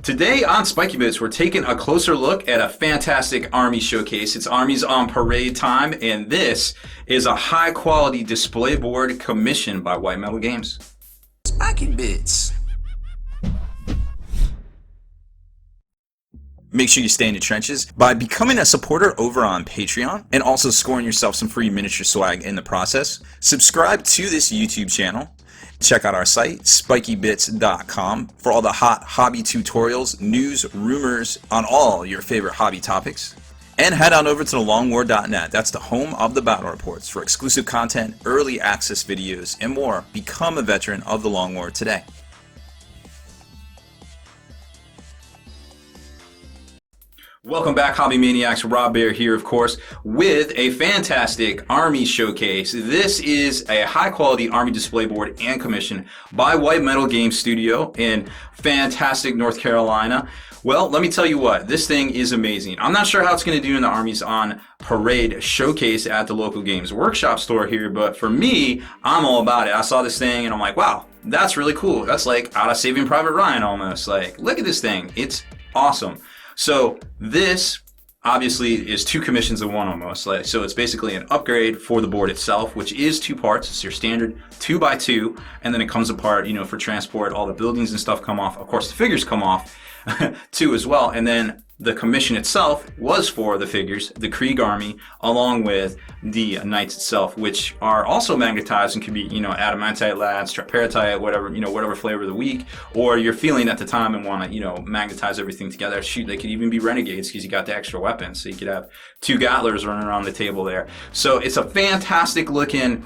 Today on Spiky Bits, we're taking a closer look at a fantastic Army showcase. It's Armies on Parade time, and this is a high-quality display board commissioned by White Metal Games. Spiky Bits. Make sure you stay in the trenches by becoming a supporter over on Patreon and also scoring yourself some free miniature swag in the process. Subscribe to this YouTube channel. Check out our site, spikybits.com, for all the hot hobby tutorials, news, rumors on all your favorite hobby topics. And head on over to thelongwar.net. That's the home of the battle reports for exclusive content, early access videos, and more. Become a veteran of the Long War today. Welcome back, Hobby Maniacs. Rob Baer here, of course, with a fantastic Army showcase. This is a high-quality Army display board and commission by White Metal Games Studio in fantastic North Carolina. Well, let me tell you what, this thing is amazing. I'm not sure how it's going to do in the Armies on Parade showcase at the local Games Workshop store here, but for me, I'm all about it. I saw this thing and I'm like, wow, that's really cool. That's like out of Saving Private Ryan almost. Like, look at this thing. It's awesome. So this obviously is two commissions in one almost. So it's basically an upgrade for the board itself, which is two parts. It's your standard 2x2, and then it comes apart, for transport. All the buildings and stuff come off. Of course, the figures come off too as well. And then the commission itself was for the figures, the Krieg army, along with the knights itself, which are also magnetized and can be, adamantite, lads, triparatite, whatever flavor of the week, or you're feeling at the time and want to, magnetize everything together. Shoot, they could even be renegades because you got the extra weapons. So you could have two Gattlers running around the table there. So it's a fantastic looking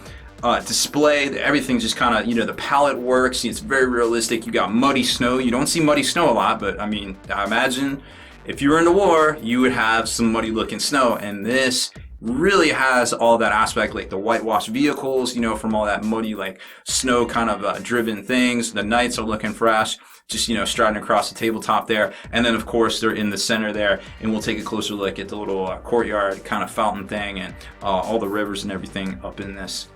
display. Everything just kind of, the palette works. It's very realistic. You got muddy snow. You don't see muddy snow a lot, but I mean, I imagine if you were in the war, you would have some muddy looking snow, and this really has all that aspect, like the whitewashed vehicles, from all that muddy, like snow kind of driven things. The knights are looking fresh, just, striding across the tabletop there. And then, of course, they're in the center there, and we'll take a closer look at the little courtyard kind of fountain thing and all the rivers and everything up in this.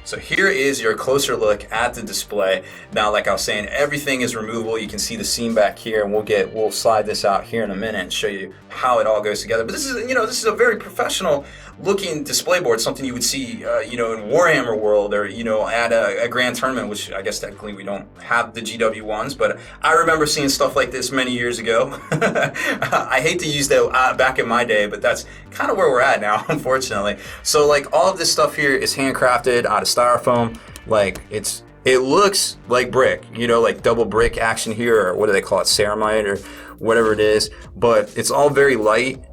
So here is your closer look at the display. Now, like I was saying, everything is removable. You can see the seam back here, and we'll slide this out here in a minute and show you how it all goes together. But this is a very professional looking display board, something you would see, in warhammer world, or, at a grand tournament, which I guess technically we don't have the GW ones, but I remember seeing stuff like this many years ago. I hate to use that back in my day, but that's kind of where we're at now, unfortunately. So, like, all of this stuff here is handcrafted out of styrofoam. Like, it looks like brick, like double brick action here, or what do they call it, ceramite or whatever it is, but it's all very light.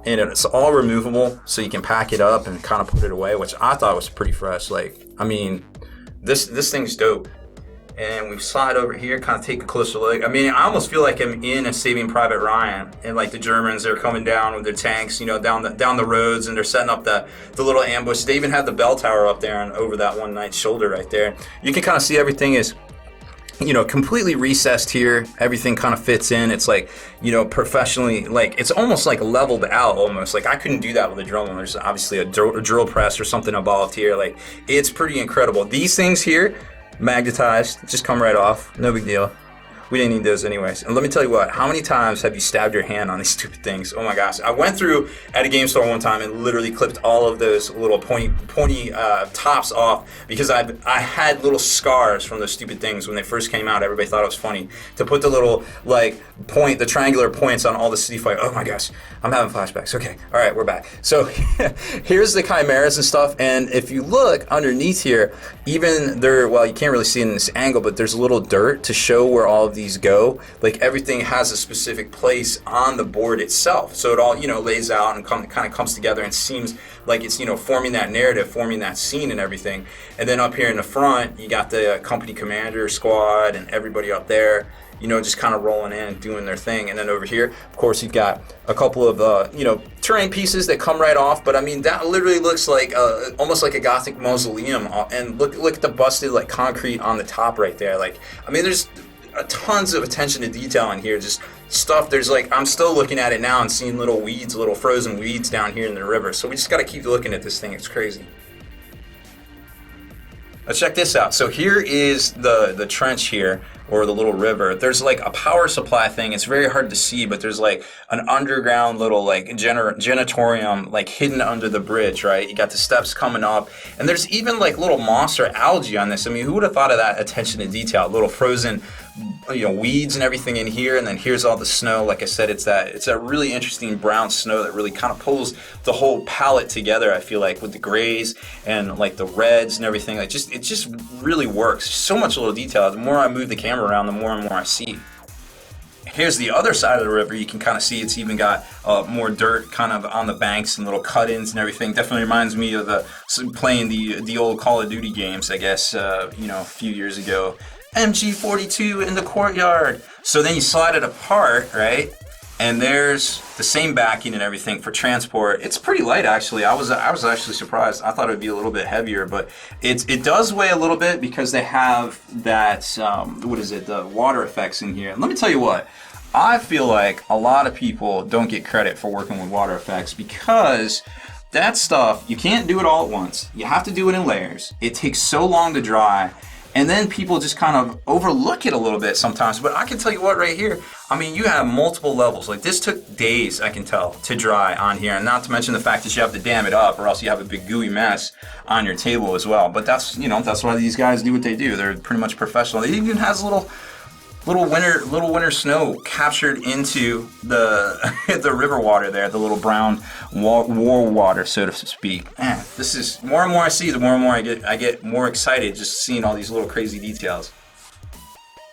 And it's all removable, so you can pack it up and kind of put it away, which I thought was pretty fresh. Like, I mean, this thing's dope. And we slide over here, kind of take a closer look. I mean, I almost feel like I'm in a Saving Private Ryan, and like the Germans, they're coming down with their tanks, down the roads, and they're setting up the little ambush. They even had the bell tower up there and over that one knight's shoulder right there. You can kind of see everything is, completely recessed here. Everything kind of fits in. It's like, professionally, like, it's almost like leveled out almost. Like, I couldn't do that with a drone. There's obviously a drill press or something involved here. Like, it's pretty incredible. These things here, magnetized, just come right off. No big deal. We didn't need those anyways. And let me tell you what, how many times have you stabbed your hand on these stupid things? Oh my gosh. I went through at a game store one time and literally clipped all of those little pointy tops off because I had little scars from those stupid things when they first came out. Everybody thought it was funny to put the little, like, the triangular points on all the city fight. Oh my gosh, I'm having flashbacks. Okay, all right, we're back. So here's the chimeras and stuff, and if you look underneath here, even well, you can't really see it in this angle, but there's a little dirt to show where all of these go. Like, everything has a specific place on the board itself, so it all lays out and kind of comes together and seems like it's forming that narrative, forming that scene and everything. And then up here in the front, you got the company commander squad and everybody up there, just kind of rolling in and doing their thing. And then over here, of course, you've got a couple of terrain pieces that come right off. But I mean, that literally looks like almost like a Gothic mausoleum. And look at the busted like concrete on the top right there. Like, I mean, there's tons of attention to detail in here. Just stuff. There's like, I'm still looking at it now and seeing little weeds, little frozen weeds down here in the river. So we just got to keep looking at this thing. It's crazy. Check this out. So here is the trench here, or the little river. There's like a power supply thing. It's very hard to see, but there's like an underground little like janitorium like hidden under the bridge, right? You got the steps coming up, and there's even like little moss or algae on this. I mean, who would have thought of that attention to detail? Little frozen, weeds and everything in here, and then here's all the snow. Like I said, it's that really interesting brown snow that really kind of pulls the whole palette together. I feel like with the grays and like the reds and everything, like it just really works. So much little detail. The more I move the camera around, the more and more I see. Here's the other side of the river. You can kind of see it's even got more dirt kind of on the banks and little cut-ins and everything. Definitely reminds me of playing the old Call of Duty games, I guess, a few years ago. MG42 in the courtyard. So then you slide it apart, right? And there's the same backing and everything for transport. It's pretty light, actually. I was actually surprised. I thought it would be a little bit heavier, but it does weigh a little bit because they have that the water effects in here. And let me tell you what, I feel like a lot of people don't get credit for working with water effects because that stuff, you can't do it all at once. You have to do it in layers. It takes so long to dry. And then people just kind of overlook it a little bit sometimes. But I can tell you what, right here, I mean, you have multiple levels. Like this took days, I can tell, to dry on here. And not to mention the fact that you have to dam it up or else you have a big gooey mess on your table as well. But that's why these guys do what they do. They're pretty much professional. It even has little winter snow captured into the the river water there, the little brown war water, so to speak. Man, this is more and more I see, the more and more I get more excited just seeing all these little crazy details.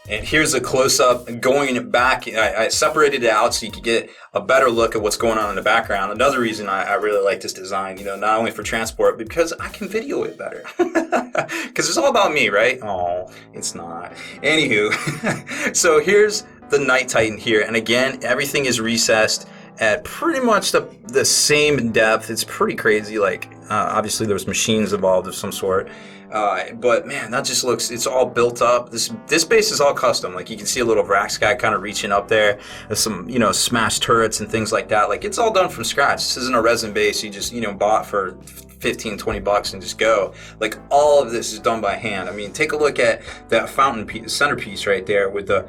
And here's a close-up going back. I separated it out so you could get a better look at what's going on in the background. Another reason I really like this design, not only for transport, but because I can video it better. Because it's all about me, right? Oh, it's not. Anywho, so here's the Night Titan here. And again, everything is recessed at pretty much the same depth. It's pretty crazy. Like, obviously there's machines involved of some sort. But man, that just looks, it's all built up. This base is all custom. Like you can see a little Vrax guy kind of reaching up there. There's some, smashed turrets and things like that. Like it's all done from scratch. This isn't a resin base you just, bought for $15-20 and just go. Like all of this is done by hand. I mean, take a look at that fountain piece, centerpiece right there with the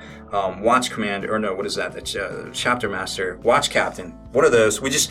watch commander, or no, what is that? The chapter master, watch captain. What are those? We just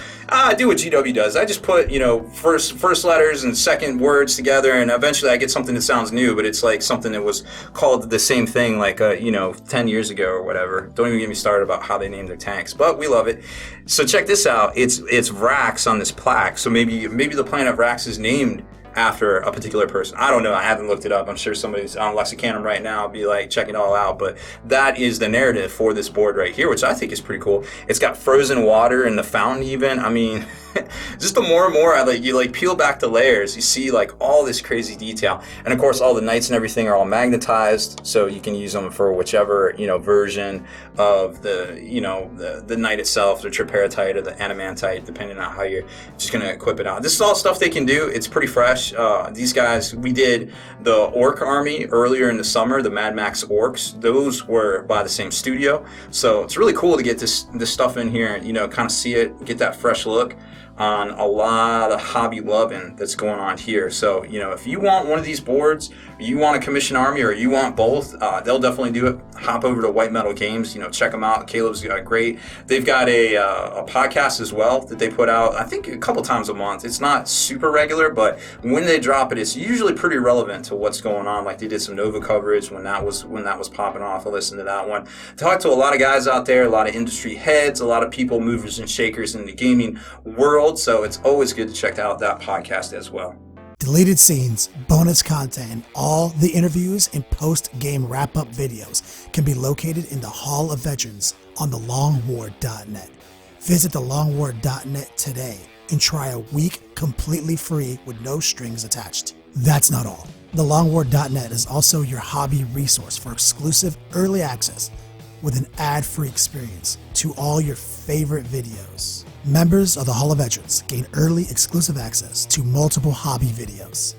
do what GW does. I just put first letters and second words together, and eventually I get something that sounds new, but it's like something that was called the same thing like 10 years ago or whatever. Don't even get me started about how they name their tanks, but we love it. So check this out. It's Vrax on this plaque. So maybe the planet Vrax is named after a particular person. I don't know. I haven't looked it up. I'm sure somebody's on Lexicanum right now be like checking it all out. But that is the narrative for this board right here, which I think is pretty cool. It's got frozen water in the fountain even. I mean, just the more and more you peel back the layers, you see like all this crazy detail. And of course, all the knights and everything are all magnetized, so you can use them for whichever version of the knight itself, the triparatite or the adamantite, depending on how you're just gonna equip it out. This is all stuff they can do. It's pretty fresh. These guys, we did the Orc army earlier in the summer, the Mad Max Orcs. Those were by the same studio, so it's really cool to get this stuff in here and kind of see it, get that fresh look on a lot of hobby loving that's going on here. So if you want one of these boards, or you want a commission army, or you want both, they'll definitely do it. Hop over to White Metal Games, check them out. Caleb's great. They've got a podcast as well that they put out, I think a couple times a month. It's not super regular, but when they drop it, it's usually pretty relevant to what's going on. Like they did some Nova coverage when that was popping off. I listened to that one. Talked to a lot of guys out there, a lot of industry heads, a lot of people, movers and shakers in the gaming world. So it's always good to check out that podcast as well. Deleted scenes, bonus content, and all the interviews and post-game wrap-up videos can be located in the Hall of Veterans on thelongwar.net. Visit thelongwar.net today and try a week completely free with no strings attached. That's not all. Thelongwar.net is also your hobby resource for exclusive early access with an ad-free experience to all your favorite videos. Members of the Hall of Veterans gain early exclusive access to multiple hobby videos.